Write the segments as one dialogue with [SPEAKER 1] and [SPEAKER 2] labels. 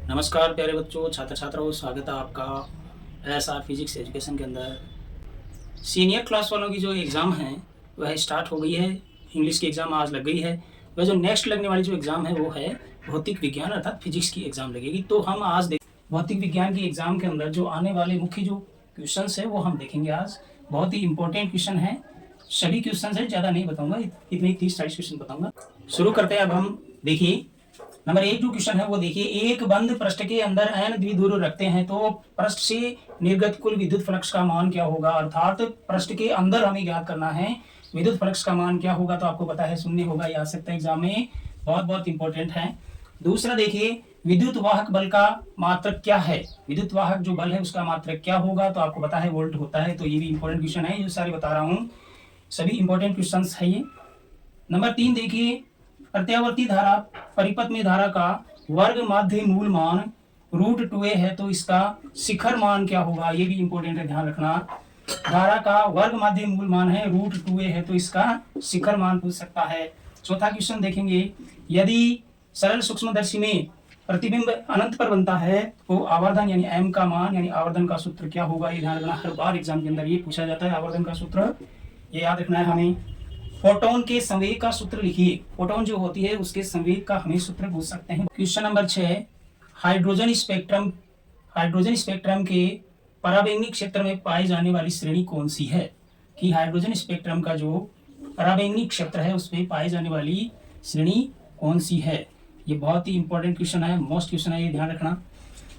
[SPEAKER 1] नमस्कार प्यारे बच्चों, छात्र छात्राओं, स्वागत है आपका एसआर फिजिक्स एजुकेशन के अंदर। सीनियर क्लास वालों की जो एग्ज़ाम है वह स्टार्ट हो गई है। इंग्लिश की एग्ज़ाम आज लग गई है। वह जो नेक्स्ट लगने वाली जो एग्ज़ाम है वो है भौतिक विज्ञान अर्थात फिजिक्स की एग्ज़ाम लगेगी। तो हम आज देख भौतिक विज्ञान की एग्ज़ाम के अंदर जो आने वाले मुख्य जो क्वेश्चन है वो हम देखेंगे आज। बहुत ही इंपॉर्टेंट क्वेश्चन है, सभी क्वेश्चन है, ज़्यादा नहीं बताऊँगा, इतने 30-40 क्वेश्चन बताऊँगा। शुरू करते हैं। अब हम देखिए नंबर 1 जो क्वेश्चन है वो देखिए, एक बंद पृष्ठ के अंदर n द्विध्रुव रखते हैं तो पृष्ठ से निर्गत कुल विद्युत फ्लक्स का मान क्या होगा। अर्थात पृष्ठ के अंदर हमें ज्ञात करना है विद्युत फ्लक्स का मान क्या होगा। तो आपको पता है, शून्य होगा, ये आ सकता है एग्जाम में, बहुत बहुत इंपॉर्टेंट है। दूसरा देखिए, विद्युत वाहक बल का मात्रक क्या है। विद्युत वाहक जो बल है उसका मात्रक क्या होगा, तो आपको पता है वोल्ट होता है। तो ये भी इंपॉर्टेंट क्वेश्चन है, ये सारे बता रहा हूँ, सभी इंपॉर्टेंट क्वेश्चन है ये। नंबर 3 देखिए, प्रत्यावर्ती धारा परिपथ में धारा का वर्ग माध्य मूल मान √2a है तो इसका शिखर मान क्या होगा। ये भी इंपॉर्टेंट है, ध्यान रखना। धारा का वर्ग माध्य मूल मान है √2a है तो इसका शिखर मान पूछ सकता है। चौथा क्वेश्चन देखेंगे, यदि सरल सूक्ष्मदर्शी में प्रतिबिंब अनंत पर बनता है तो आवर्धन यानी m का मान यानी आवर्धन का सूत्र क्या होगा। ये ध्यान रखना, हर बार एग्जाम के अंदर ये पूछा जाता है, आवर्धन का सूत्र ये याद रखना है हमें। फोटोन के संवेग का सूत्र लिखिए। फोटोन जो होती है उसके संवेग का हमें सूत्र पूछ सकते हैं। क्वेश्चन नंबर 6, हाइड्रोजन स्पेक्ट्रम के पराबैंगनी क्षेत्र में पाई जाने वाली श्रेणी कौन सी है। कि हाइड्रोजन स्पेक्ट्रम का जो पराबैंगनी क्षेत्र है उसमें पाई जाने वाली श्रेणी कौन सी है। ये बहुत ही इंपॉर्टेंट क्वेश्चन है, मोस्ट क्वेश्चन है, ये ध्यान रखना।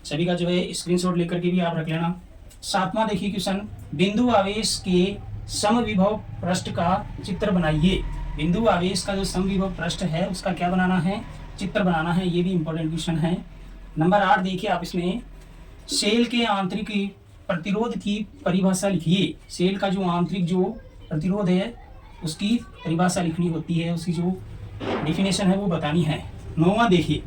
[SPEAKER 1] सभी का जो है स्क्रीनशॉट लेकर के भी आप रख लेना। 7वां देखिए क्वेश्चन, बिंदु आवेश के समविभव पृष्ठ का चित्र बनाइए। बिंदु आवेश का जो समविभव पृष्ठ है उसका क्या बनाना है, चित्र बनाना है। ये भी इंपॉर्टेंट क्वेश्चन है। नंबर 8 देखिए, आप इसमें सेल के आंतरिक प्रतिरोध की परिभाषा लिखिए। सेल का जो आंतरिक जो प्रतिरोध है उसकी परिभाषा लिखनी होती है, उसकी जो डेफिनेशन है वो बतानी है। 9वां देखिए,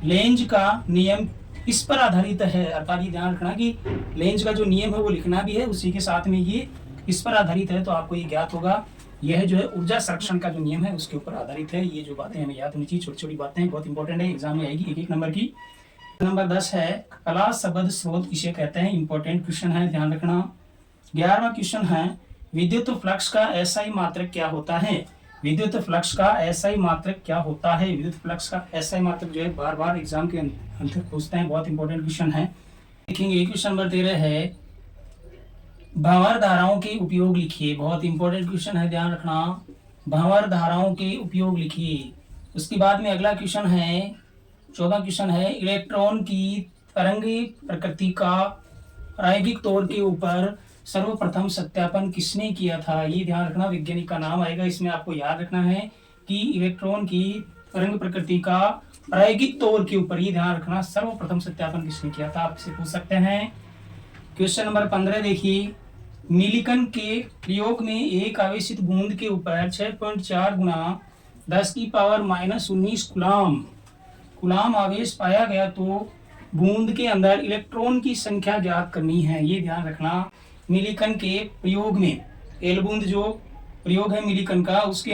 [SPEAKER 1] लेंज का नियम इस पर आधारित है। अर्थात ये ध्यान रखना कि लेंज का जो नियम है वो लिखना भी है, उसी के साथ में ये इस पर आधारित है। तो आपको ये ज्ञात होगा, यह जो है ऊर्जा संरक्षण का जो नियम है उसके ऊपर आधारित है। ये जो बातें हमें याद होनी चाहिए, छोटी छोटी बातें बहुत इंपॉर्टेंट है, एग्जाम में आएगी 1-1 नंबर की। नंबर 10 है, कला शब्द स्रोत किसे कहते हैं। इंपॉर्टेंट क्वेश्चन है, ध्यान रखना। 11वां क्वेश्चन है, विद्युत फ्लक्स का एसआई मात्रक क्या होता है। विद्युत फ्लक्स का एसआई मात्रक क्या होता है। विद्युत फ्लक्स का एसआई मात्रक जो है बार बार एग्जाम के अंदर पूछते हैं, बहुत इंपॉर्टेंट क्वेश्चन है। देखेंगे क्वेश्चन नंबर 13 है, भंवर धाराओं के उपयोग लिखिए। बहुत इंपॉर्टेंट क्वेश्चन है, ध्यान रखना। भंवर धाराओं के उपयोग लिखिए। उसके बाद में अगला क्वेश्चन है, 14वां क्वेश्चन है, इलेक्ट्रॉन की तरंग प्रकृति का प्रायोगिक तौर के ऊपर सर्वप्रथम सत्यापन किसने किया था। ये ध्यान रखना, वैज्ञानिक का नाम आएगा। इसमें आपको याद रखना है कि इलेक्ट्रॉन की तरंग प्रकृति का प्रायोगिक तौर के ऊपर, ये ध्यान रखना, सर्वप्रथम सत्यापन किसने किया था, आपसे पूछ सकते हैं। क्वेश्चन नंबर 15 देखिए, मिलिकन के प्रयोग में एक आवेशित बूंद के ऊपर 6.4 गुना 10⁻⁻19 कुलाम आवेश पाया गया तो बूंद के अंदर इलेक्ट्रॉन की संख्या ज्ञात करनी है। ये ध्यान रखना, मिलिकन के प्रयोग में एल बूंद जो प्रयोग है मिलिकन का, उसके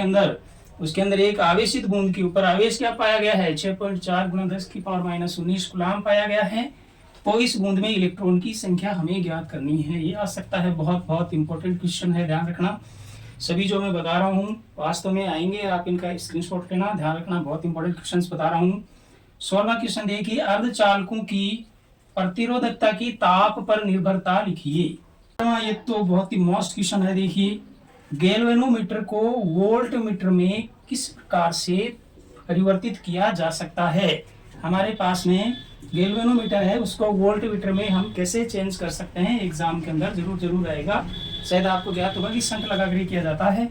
[SPEAKER 1] अंदर एक आवेशित बूंद के ऊपर आवेश क्या पाया गया है, 6.4 गुना 10⁻⁻19 कुलाम पाया गया है। तो इस बूंद में इलेक्ट्रॉन की संख्या हमें ज्ञात करनी है। ये आ सकता है, बहुत बहुत इंपॉर्टेंट क्वेश्चन है, ध्यान रखना। सभी जो मैं बता रहा हूँ वास्तव में आएंगे, आप इनका स्क्रीनशॉट लेना, ध्यान रखना, बहुत इंपॉर्टेंट क्वेश्चंस बता रहा हूँ। 16वां क्वेश्चन देखिए, अर्धचालकों की प्रतिरोधकता की ताप पर निर्भरता लिखिए। ये तो बहुत ही मोस्ट क्वेश्चन है। देखिए, गैल्वेनोमीटर को वोल्ट मीटर में किस प्रकार से परिवर्तित किया जा सकता है। हमारे पास में गैल्वेनोमीटर है, उसको वोल्ट मीटर में हम कैसे चेंज कर सकते हैं, एग्जाम के अंदर जरूर आएगा। शायद आपको ज्ञात होगा कि शंख लगा कर किया जाता है।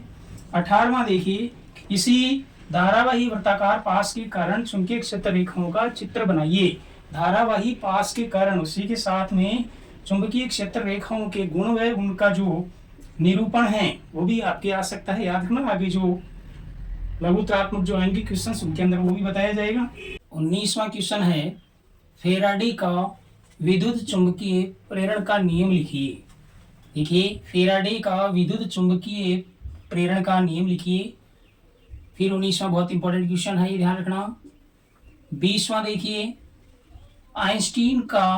[SPEAKER 1] 18वां देखिए, इसी धारावाही वृत्ताकार पास के कारण चुंबकीय क्षेत्र रेखाओं का चित्र बनाइए। धारावाही पास के कारण, उसी के साथ में चुंबकीय क्षेत्र रेखाओं के गुण व उनका जो निरूपण है वो भी आपके आ सकता है, याद रखना। आगे जो लघुत्रात्मक जो आएंगे क्वेश्चन उनके अंदर वो भी बताया जाएगा। 19वां क्वेश्चन है, फेराडे का विद्युत चुंबकीय प्रेरण का नियम लिखिए। देखिए, फेराडे का विद्युत चुंबकीय प्रेरण का नियम लिखिए। फिर 19वां बहुत इंपॉर्टेंट क्वेश्चन है, ये ध्यान रखना। 20वां देखिए, आइंस्टीन का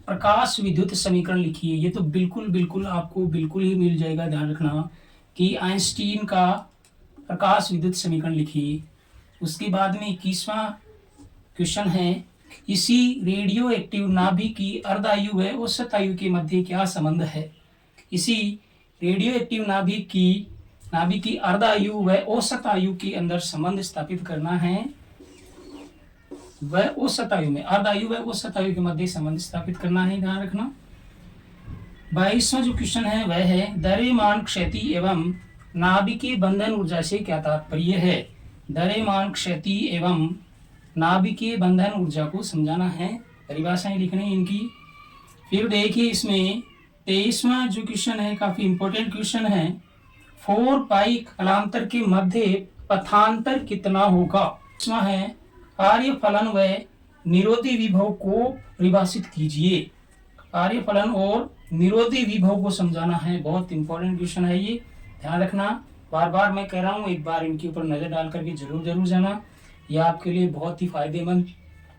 [SPEAKER 1] प्रकाश विद्युत समीकरण लिखिए। ये तो बिल्कुल आपको बिल्कुल ही मिल जाएगा, ध्यान रखना कि आइंस्टीन का प्रकाश विद्युत समीकरण लिखिए। उसके बाद में 21वां क्वेश्चन है, इसी रेडियो एक्टिव नाभिक की अर्धायु व औसत आयु के मध्य क्या संबंध है। इसी रेडियो एक्टिव नाभिक की अर्धायु व औसत आयु के अंदर संबंध स्थापित करना है। वह औसत आयु में, अर्धायु व औसत आयु के मध्य संबंध स्थापित करना है, ध्यान रखना। 22वां जो क्वेश्चन है वह है, द्रव्यमान क्षति एवं नाभिकीय बंधन ऊर्जा से क्या तात्पर्य है। द्रव्यमान क्षति एवं नाभिकीय बंधन ऊर्जा को समझाना है, परिभाषाएं लिखनी इनकी। फिर देखिए इसमें 23वां जो क्वेश्चन है काफी इंपॉर्टेंट क्वेश्चन है, 4 पाई कालांतर के मध्य पथांतर कितना होगा। इसमें है, कार्य फलन व निरोधी विभव को परिभाषित कीजिए। कार्य फलन और निरोधी विभव को समझाना है, बहुत इंपॉर्टेंट क्वेश्चन है ये, ध्यान रखना। बार बार मैं कह रहा हूँ, एक बार इनके ऊपर नजर डाल करके जरूर जाना, ये आपके लिए बहुत ही फायदेमंद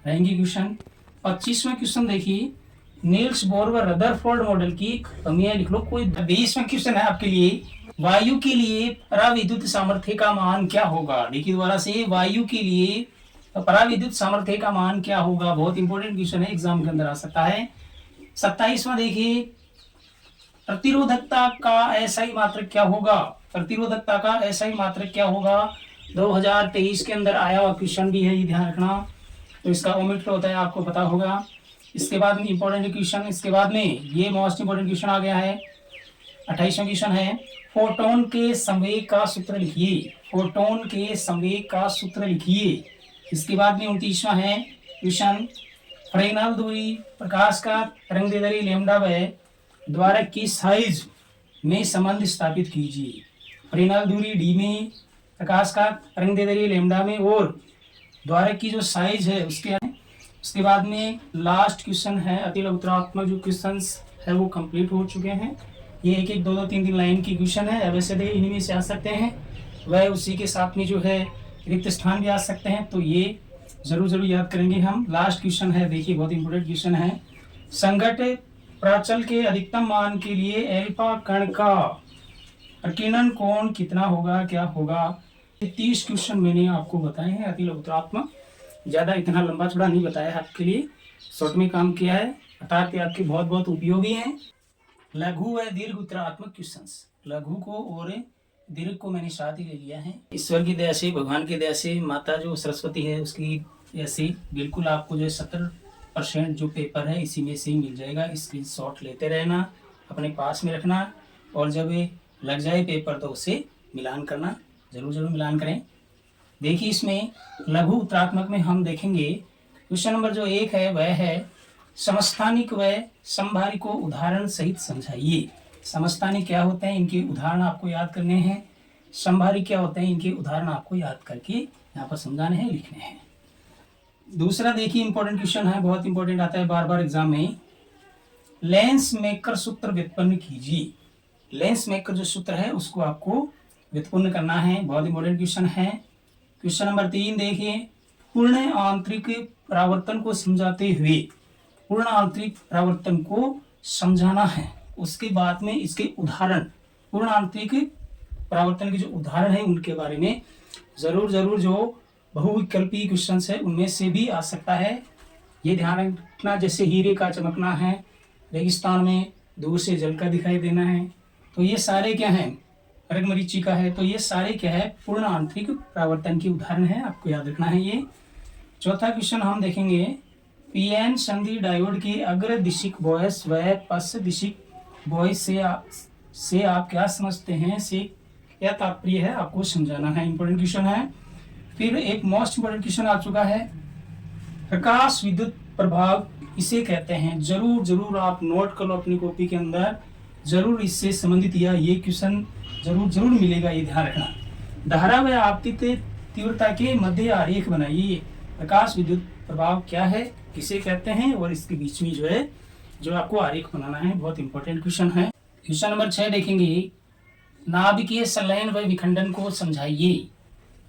[SPEAKER 1] रहेंगी क्वेश्चन। 25वां क्वेश्चन देखिए, नील्स बोर व रदरफोर्ड मॉडल की कमियां लिख लो कोई। 20वां क्वेश्चन है आपके लिए, वायु के लिए पराविद्युत सामर्थ्य का मान क्या होगा। देखिए दोबारा से, वायु के लिए पराविद्युत सामर्थ्य का मान क्या होगा, बहुत इंपॉर्टेंट क्वेश्चन है, एग्जाम के अंदर आ सकता है। 27वां देखिए, प्रतिरोधकता का एसआई मात्रक क्या होगा। प्रतिरोधकता का एसआई मात्रक क्या होगा, 2023 के अंदर आया हुआ क्वेश्चन भी है, ये ध्यान रखना। तो इसका ओमिट होता है, आपको पता होगा। इसके बाद में इंपॉर्टेंट क्वेश्चन, इसके बाद में ये मोस्ट इंपॉर्टेंट क्वेश्चन आ गया है। 28वां क्वेश्चन है, फोटोन के संवेग का सूत्र लिखिए। फोटोन के संवेग का सूत्र लिखिए। इसके बाद में 29वां है क्वेश्चन, फ्रेनेल दूरी प्रकाश का तरंगदैर्घ्य लैम्डा व द्वारक की साइज में संबंध स्थापित कीजिए। फ्रेनेल दूरी डी में, प्रकाश का तरंगदैर्घ्य लैम्डा में, और द्वारक की जो साइज है उसके। उसके बाद में लास्ट क्वेश्चन है, अति उत्तरात्मक जो क्वेश्चंस है वो कंप्लीट हो चुके हैं। ये एक 2-3 लाइन की क्वेश्चन है, वैसे तो इन्हीं में से आ सकते हैं, वह उसी के साथ में जो है रिक्त स्थान भी आ सकते हैं, तो ये जरूर याद करेंगे हम। लास्ट क्वेश्चन है, देखिए बहुत इंपोर्टेंट क्वेश्चन है, संघट प्राचल के अधिकतम मान के लिए एल्फा कण का प्रकीर्णन कोण कितना होगा, क्या होगा। 30 क्वेश्चन मैंने आपको बताए हैं, अति उत्तरात्मक, ज्यादा इतना लंबा चौड़ा नहीं बताया आपके लिए, शॉर्ट में काम किया है, अर्थात आपके बहुत उपयोगी हैं। लघु व दीर्घ उत्तरात्मक क्वेश्चंस, लघु को और दीर्घ को मैंने साथ ही ले लिया है। ईश्वर की दया से, भगवान की दया से, माता जो सरस्वती है उसकी दया से बिल्कुल आपको जो 70% जो पेपर है इसी में से ही मिल जाएगा। स्क्रीनशॉट लेते रहना, अपने पास में रखना, और जब लग जाए पेपर तो उसे मिलान करना, जरूर मिलान करें। देखिए इसमें लघु उत्तरात्मक में हम देखेंगे क्वेश्चन नंबर जो 1 है वह है, समस्थानिक व समभारी को उदाहरण सहित समझाइए। समस्थानिक क्या होते हैं, इनके उदाहरण आपको याद करने हैं। समभारी क्या होते हैं, इनके उदाहरण आपको याद करके यहाँ पर समझाने हैं, लिखने हैं। दूसरा देखिए इंपॉर्टेंट क्वेश्चन है, बहुत इंपॉर्टेंट आता है बार एग्जाम में, लेंस मेकर सूत्र व्युत्पन्न कीजिए। लेंस मेकर जो सूत्र है उसको आपको व्युत्पन्न करना है, बहुत इंपॉर्टेंट क्वेश्चन है। क्वेश्चन नंबर 3 देखिए, पूर्ण आंतरिक परावर्तन को समझाते हुए, पूर्ण आंतरिक परावर्तन को समझाना है, उसके बाद में इसके उदाहरण, पूर्ण आंतरिक परावर्तन के जो उदाहरण है उनके बारे में जरूर जो बहुविकल्पी क्वेश्चन है उनमें से भी आ सकता है, ये ध्यान रखना। जैसे हीरे का चमकना है, रेगिस्तान में दूर से जल का दिखाई देना है, तो ये सारे क्या हैं, अर्घमरीचि का है, तो ये सारे क्या है, पूर्ण आंतरिक परावर्तन के उदाहरण है, आपको याद रखना है ये। चौथा क्वेश्चन हम देखेंगे, पीएन संधि डायोड के अग्र दिशिक बॉयस व पश्च दिशिक बॉयस से आप क्या समझते हैं, से क्या तात्पर्य है, आपको समझाना है, इंपॉर्टेंट क्वेश्चन है। फिर एक मोस्ट इंपॉर्टेंट क्वेश्चन आ चुका है, प्रकाश विद्युत प्रभाव इसे कहते हैं। जरूर आप नोट कर लो अपनी कॉपी के अंदर, जरूर इससे संबंधित या ये क्वेश्चन जरूर मिलेगा, ये ध्यान रखना। धारा व आपतित तीव्रता के मध्य आरेख बनाइए। प्रकाश विद्युत प्रभाव क्या है, किसे कहते हैं, और इसके बीच में जो है जो आपको आरेख बनाना है, बहुत इंपॉर्टेंट क्वेश्चन है। क्वेश्चन नंबर 6 देखेंगे, नाभिकीय संलयन व विखंडन को समझाइए।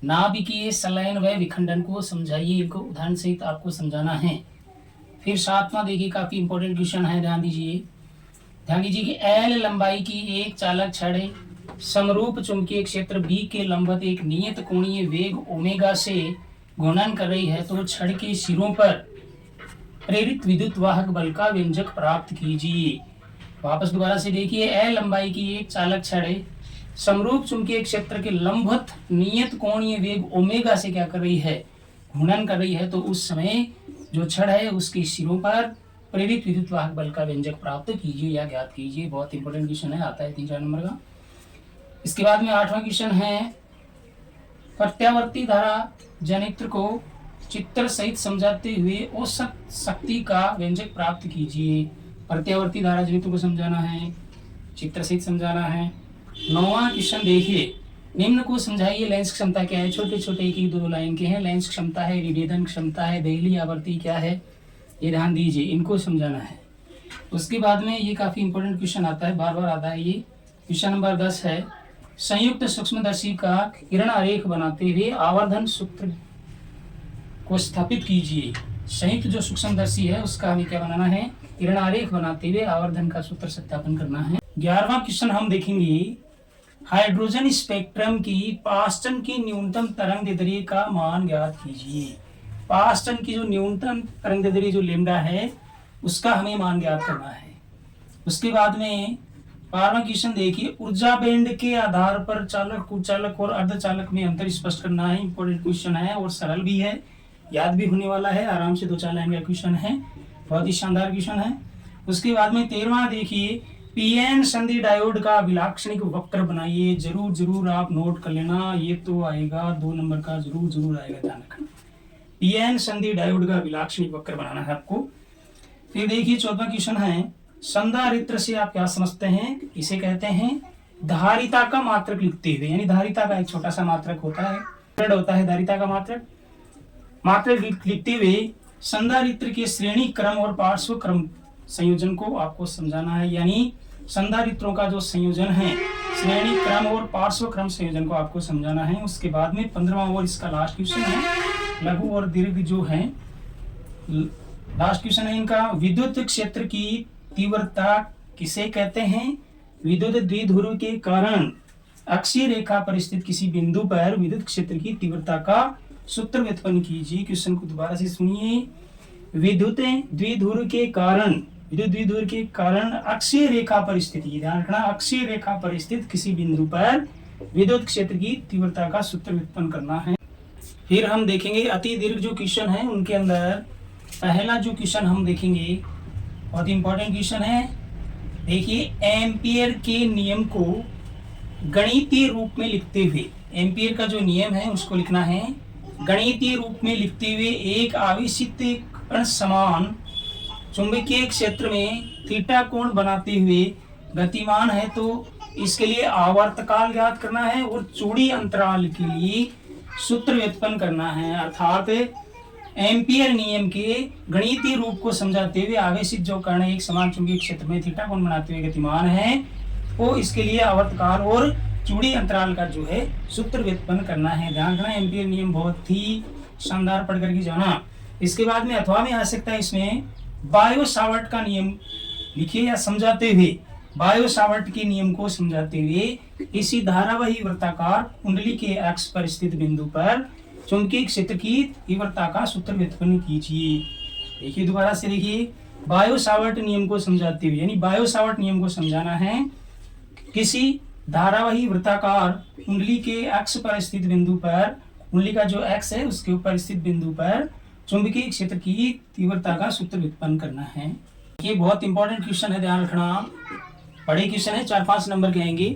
[SPEAKER 1] नाभिकीय संलयन व विखंडन को समझाइए, इनको उदाहरण सहित आपको समझाना है। फिर सातवां देखिए, काफी इंपॉर्टेंट क्वेश्चन है, ध्यान दीजिए कि एल लंबाई की एक चालक छड़ समरूप चुंबकीय क्षेत्र बी के लंबवत एक नियत कोणीय वेग ओमेगा से घूर्णन कर रही है, तो छड़ के सिरों पर प्रेरित विद्युत वाहक बल का व्यंजक प्राप्त कीजिए। वापस दोबारा से देखिए, एल लंबाई की एक चालक छड़ समरूप चुंबकीय क्षेत्र के लंबवत नियत कोणीय वेग ओमेगा से क्या कर रही है, घूर्णन कर रही है, तो उस समय जो छड़ है उसके सिरों पर प्रेरित विद्युत वाहक बल का व्यंजक प्राप्त कीजिए या ज्ञात कीजिए। बहुत इंपॉर्टेंट क्वेश्चन है, आता है 3-4 नंबर का। इसके बाद में 8वां क्वेश्चन है, प्रत्यावर्ती धारा जनित्र को चित्र सहित समझाते हुए औसत शक्ति का व्यंजक प्राप्त कीजिए। प्रत्यावर्ती धारा जनित्र को समझाना है, चित्र सहित समझाना है। 9वां क्वेश्चन देखिए, निम्न को समझाइए लेंस क्षमता क्या है। छोटे छोटे 1-2 लाइन के हैं। लेंस क्षमता है, विभेदन क्षमता है, देहली आवर्ती क्या है, ये ध्यान दीजिए, इनको समझाना है। उसके बाद में ये काफी इंपॉर्टेंट क्वेश्चन आता है, बार बार आता है ये। क्वेश्चन नंबर 10 है, संयुक्त सूक्ष्मदर्शी का किरण आरेख बनाते हुए आवर्धन सूत्र को स्थापित कीजिए। संयुक्त जो सूक्ष्मदर्शी है उसका हमें क्या बनाना है, किरण आरेख बनाते हुए आवर्धन का सूत्र सत्यापन करना है। 11वां क्वेश्चन हम देखेंगे, हाइड्रोजन स्पेक्ट्रम की पास्टन की न्यूनतम तरंगदैर्ध्य का मान ज्ञात कीजिए। पास्टन की जो न्यूनतम तरंगदैर्ध्य जो लैम्डा है उसका हमें मान ज्ञात करना है। उसके बाद में 12वां क्वेश्चन देखिए, ऊर्जा बैंड के आधार पर चालक, कुचालक और अर्धचालक में अंतर स्पष्ट करना है। इंपॉर्टेंट क्वेश्चन है और सरल भी है, याद भी होने वाला है, आराम से 2-4 लाइन का क्वेश्चन है, बहुत ही शानदार क्वेश्चन है। उसके बाद में 13वां देखिए, पीएन संधि डायोड का अभिलाक्षणिक वक्र बनाइए। जरूर आप नोट कर लेना, ये तो आएगा 2 नंबर का, जरूर आएगा, ध्यान रखना। पीएन संधि डायोड का अभिलाक्षणिक वक्र बनाना है आपको। फिर देखिए 14वां क्वेश्चन है, संधारित्र से आप क्या समझते हैं, इसे कहते हैं धारिता का मात्रक लिखते हुए, यानी धारिता का एक छोटा सा मात्रक होता है, होता है धारिता का मात्रक लिखते हुए संधारित्र के श्रेणी क्रम और पार्श्व क्रम संयोजन को आपको समझाना है। यानी संधारित्रों का जो संयोजन है, श्रेणी क्रम और पार्श्व क्रम संयोजन को आपको समझाना है। उसके बाद में 15वां और इसका लास्ट क्वेश्चन है, लघु और दीर्घ जो है, लास्ट क्वेश्चन है इनका, विद्युत क्षेत्र की तीव्रता किसे कहते हैं। विद्युत द्विध्रुव के कारण अक्षीय रेखा पर स्थित किसी बिंदु पर विद्युत क्षेत्र की तीव्रता का सूत्र व्युत्पन्न कीजिए। क्वेश्चन को दोबारा से सुनिए, विद्युत द्विध्रुव के कारण अक्षीय रेखा पर स्थित, ध्यान रखना, अक्षीय रेखा पर स्थित किसी बिंदु पर विद्युत क्षेत्र की तीव्रता का सूत्र व्युत्पन्न करना है। फिर हम देखेंगे अति दीर्घ जो क्वेश्चन है, उनके अंदर पहला जो क्वेश्चन हम देखेंगे बहुत इंपॉर्टेंट क्वेश्चन है। देखिए, एम्पियर के नियम को गणितीय रूप में लिखते हुए, एम्पियर का जो नियम है उसको लिखना है गणितीय रूप में लिखते हुए, एक आवेशित कण समान चुंबकीय क्षेत्र में थीटा कोण बनाते हुए गतिमान है, तो इसके लिए आवर्तकाल ज्ञात करना है और चूड़ी अंतराल के लिए सूत्र व्युत्पन्न करना है। अर्थात एम्पियर नियम के गणितीय रूप को समझाते हुए आवेशित जो कण एक समान चुंबकीय क्षेत्र में थीटा कोण बनाते हुए गतिमान है, वो इसके लिए आवर्तकाल और चूड़ी अंतराल का जो है सूत्र व्युत्पन्न करना है। ध्यान रखना, एम्पियर नियम बहुत ही शानदार पढ़ करके जाना। इसके बाद में अथवा में आ सकता है, इसमें बायो सावर्ट का नियम लिखिए या समझाते हुए, बायो सावर्ट के नियम को समझाते हुए इसी धारावाही वृत्ताकार कुंडली के अक्ष पर स्थित बिंदु पर चुंबकीय क्षेत्र की तीव्रता का सूत्र व्युत्पन्न कीजिए। देखिए दोबारा से देखिए, बायो सावर्ट नियम को समझाते हुए, यानी बायो सावर्ट नियम को समझाना है, किसी धारावाही वृत्ताकार कुंडली के अक्ष पर स्थित बिंदु पर, कुंडली का जो अक्ष है उसके ऊपर स्थित बिंदु पर चुंबकीय क्षेत्र की तीव्रता का सूत्र व्युत्पन्न करना है। ये बहुत इंपॉर्टेंट क्वेश्चन है, ध्यान रखना, बड़े क्वेश्चन है, 4-5 नंबर के आएंगे।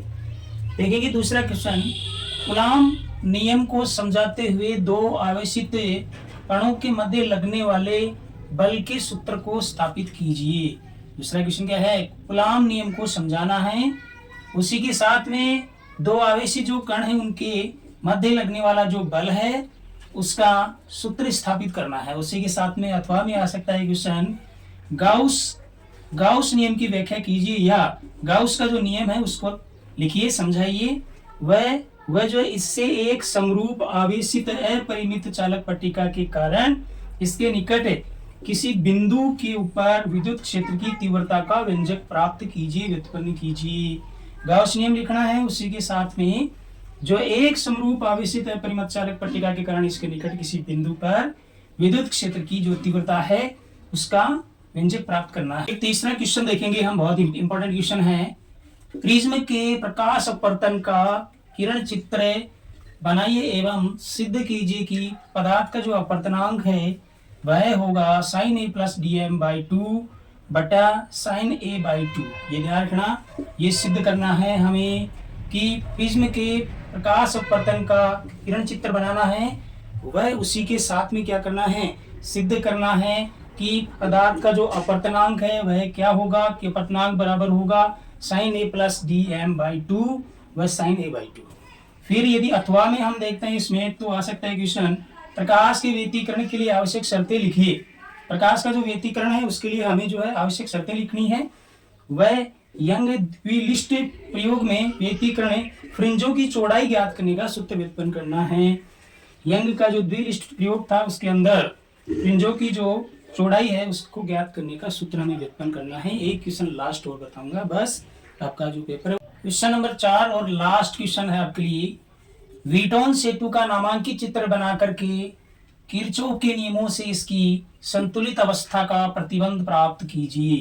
[SPEAKER 1] देखेंगे दूसरा क्वेश्चन, कूलॉम नियम को समझाते हुए दो आवेशित कणों के मध्य लगने वाले बल के सूत्र को स्थापित कीजिए। दूसरा क्वेश्चन क्या है, कूलॉम नियम को समझाना है, उसी के साथ में दो आवेशित जो कण है उनके मध्य लगने वाला जो बल है उसका सूत्र स्थापित करना है। उसी के साथ में अथवा में आ सकता है क्वेश्चन, गाउस नियम की व्याख्या कीजिए, या गाउस का जो नियम है उसको लिखिए, समझाइए। वह जो इससे एक समरूप आवेशित अपरिमित चालक पट्टिका के कारण इसके निकट किसी बिंदु के ऊपर विद्युत क्षेत्र की तीव्रता का व्यंजक प्राप्त कीजिए, व्युत्पन्न कीजिए। गॉस नियम लिखना है, उसी के साथ में जो एक समरूप आवेशित परिमत चालक पट्टिका के कारण इसके निकट किसी बिंदु पर विद्युत क्षेत्र की जो तीव्रता है उसका व्यंजक प्राप्त करना है। एक तीसरा क्वेश्चन देखेंगे हम, बहुत इंपॉर्टेंट क्वेश्चन है। प्रिज्म के प्रकाश अपवर्तन का किरण चित्र बनाइए एवं सिद्ध कीजिए कि पदार्थ का जो अपवर्तनांक है वह होगा sin a प्लस dm/2 बटा sin a/2। ये ध्यान रखना, ये सिद्ध करना है हमें कि प्रिज्म के प्रकाश अपवर्तन का किरण चित्र बनाना है, वह उसी के साथ में क्या करना है, सिद्ध करना है कि पदार्थ का जो अपवर्तनांक है वह क्या होगा, कि अपवर्तनांक बराबर होगा sin a प्लस dm/2 व sin a/2। फिर यदि अथवा में हम देखते हैं इसमें तो आ सकता है क्वेश्चन, प्रकाश के व्यतिकरण के लिए आवश्यक शर्तें लिखिए। प्रकाश का जो व्यतिकरण है उसके लिए हमें जो है आवश्यक शर्तें लिखनी है। वह यंग द्विलिष्ट प्रयोग में व्यतिकरण फ्रिंजों की चौड़ाई ज्ञात करने का सूत्र व्युत्पन्न करना है। यंग का जो द्विलिष्ट प्रयोग था उसके अंदर फ्रिंजों की जो चौड़ाई है उसको ज्ञात करने का सूत्र हमें व्युत्पन्न करना है। एक क्वेश्चन लास्ट और बताऊंगा, बस आपका जो पेपर है। क्वेश्चन नंबर 4 और लास्ट क्वेश्चन है आपके लिए। वीटोन सेतु का नामांकित चित्र बना करके किरचॉफ के नियमों से इसकी संतुलित अवस्था का प्रतिबंध प्राप्त कीजिए।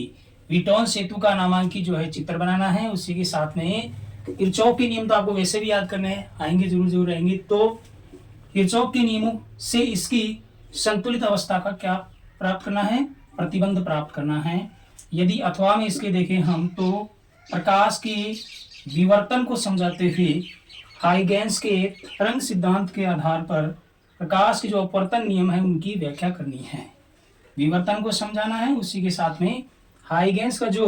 [SPEAKER 1] वीटोन सेतु का नामांकित जो है चित्र बनाना है, उसी के साथ में किरचॉफ के नियम तो आपको वैसे भी याद करने आएंगे, जरूर आएंगे। तो किरचॉफ के नियमों से इसकी संतुलित अवस्था का क्या प्राप्त करना है, प्रतिबंध प्राप्त करना है। यदि अथवा में इसके देखें हम तो प्रकाश के विवर्तन को समझाते हुए हाइगेंस के तरंग सिद्धांत के आधार पर प्रकाश के जो अपवर्तन नियम है उनकी व्याख्या करनी है। विवर्तन को समझाना है, उसी के साथ में हाइगेंस का जो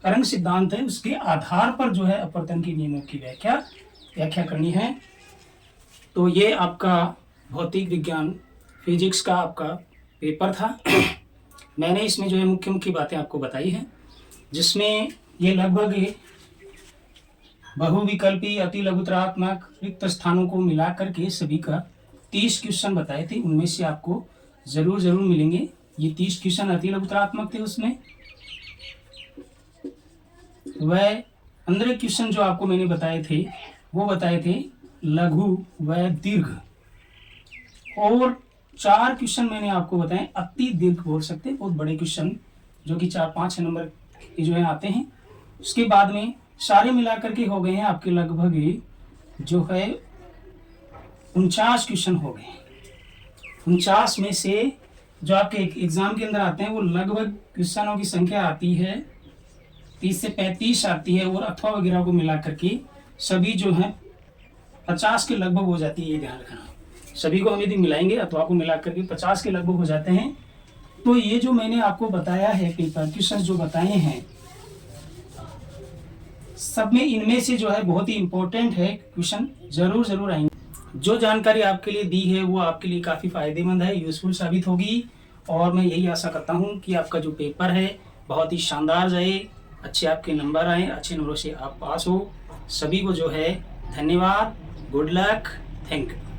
[SPEAKER 1] तरंग सिद्धांत है उसके आधार पर जो है अपवर्तन के नियमों की व्याख्या करनी है। तो ये आपका भौतिक विज्ञान फिजिक्स का आपका पेपर था। मैंने इसमें जो है मुख्य मुख्य बातें आपको बताई हैं, जिसमें ये लगभग बहुविकल्पी अति लघुतरात्मक रिक्त स्थानों को मिलाकर के सभी का 30 क्वेश्चन बताए थे। उनमें से आपको जरूर मिलेंगे ये 30 क्वेश्चन अति लघुतरात्मक थे। उसमें वह 15 क्वेश्चन जो आपको मैंने बताए थे वो बताए थे लघु व दीर्घ, और 4 क्वेश्चन मैंने आपको बताए अति दीर्घ बोल सकते, बहुत बड़े क्वेश्चन जो कि 4-5 नंबर के जो है आते हैं। उसके बाद में सारे मिलाकर के हो गए हैं आपके लगभग जो है 49 क्वेश्चन हो गए। 49 में से जो आपके एग्जाम के अंदर आते हैं वो लगभग क्वेश्चनों की संख्या आती है 30 से 35 आती है, और अथवा वगैरह को मिला करके सभी जो है 50 के लगभग हो जाती है। ये ध्यान रखना, सभी को हम यदि मिलाएंगे अथवा को मिला करके 50 के लगभग हो जाते हैं। तो ये जो मैंने आपको बताया है पेपर क्वेश्चन जो बताए हैं सब में इनमें से जो है बहुत ही इंपॉर्टेंट है क्वेश्चन, जरूर आएंगे। जो जानकारी आपके लिए दी है वो आपके लिए काफ़ी फायदेमंद है, यूजफुल साबित होगी, और मैं यही आशा करता हूँ कि आपका जो पेपर है बहुत ही शानदार जाए, अच्छे आपके नंबर आए, अच्छे नंबरों से आप पास हो। सभी को जो है धन्यवाद, गुड लक, थैंक यू।